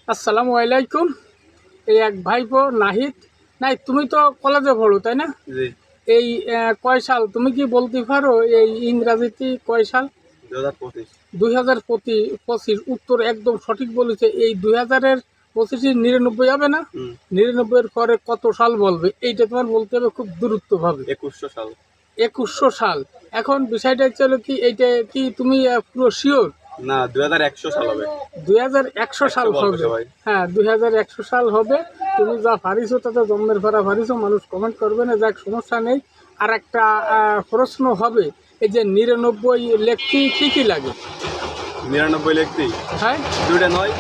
আসসালামু আলাইকুম। এই এক ভাইপো নাহিদ। নাই, তুমি তো কলেজে পড়ো তাই না? জি। এই কয় সাল তুমি কি বলতে পারো? এই ইংরাজিতে কয় সাল? 2025। 2025। উত্তর একদম সঠিক বলেছে। এই 2025 99 হবে না? 99 এর পরে কত সাল বলবে, এইটা তোমার বলতে হবে খুব দূরত্বভাবে। 2100 সাল। 2100 সাল। এখন বিষয়টা হচ্ছে হলো কি, এইটা কি তুমি পুরো শিওর? না, 2100 সাল হবে। 2100 সাল 100 বলবে হবে। সবাই। হ্যাঁ, 2100 সাল হবে। তুমি যা পারিছো তাতে জন্মের ভরা পারিছো, মানুষ কমেন্ট করবে না, যাক সমস্যা নেই। আর একটা প্রশ্ন হবে, এই যে 99 লেখতে কী কী লাগে? 99 লিখতেই হ্যাঁ, দুইটা নয়।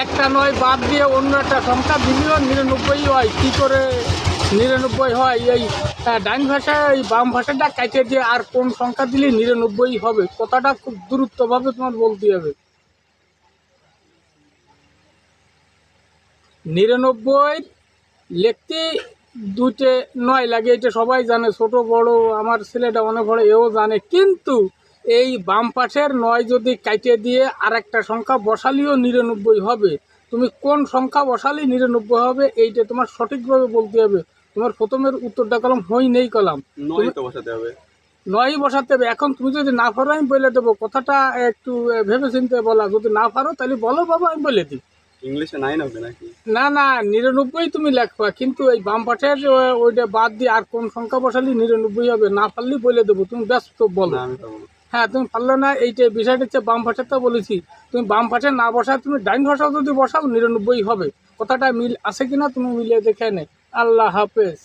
একটা নয় বাদ দিয়ে অন্য একটা সংখ্যা দিলেও 99 হয়। কী করে 99 হয়? এই ডাইন ভাষা এই বাম ভাষাটা কাটে দিয়ে আর কোন সংখ্যা দিলে 99 হবে? কথাটা খুব দূরত্বভাবে তোমার বলতে হবে। 99 লিখতে দুইটে নয় লাগে, এটা সবাই জানে, ছোট বড়, আমার ছেলেটা অনেক বড়, এও জানে। কিন্তু এই বাম পাশের নয় যদি কাটে দিয়ে আর একটা সংখ্যা বসালেও 99 হবে। তুমি কোন সংখ্যা বসালে 99 হবে, এইটা তোমার সঠিকভাবে বলতে হবে। তোমার প্রথমের উত্তরটা কলম হই নেই কলাম, তুমি নয় তো বসাতে হবে। নয়ই বসাতে হবে। এখন তুমি যদি না পারো আমি বলে দেবো, কথাটা একটু ভেবে চিন্তে বলা। যদি না পারো তাহলে বলো বাবা, আমি বলে দিই। ইংলিশে 9 হবে নাকি? না না, 99 তুমি লেখবা, কিন্তু এই বাম পাশের ওইটা বাদ দিয়ে আর কোন সংখ্যা বসালে 99 হবে। না পারলেই বলে দেবো, তুমি ব্যস্ত বলো। না, আমি পাবো না। হ্যাঁ, তুমি পারলে না, এইটা বিষয়টা হচ্ছে বাম পাশেরটা বলেছি। তুমি বাম পাশে না বসায় তুমি ডাইন ভাষাও যদি বসাও 99 হবে। কথাটা মিল আছে কিনা তুমি মিলিয়ে দেখে নে। আল্লাহ হাফেজ।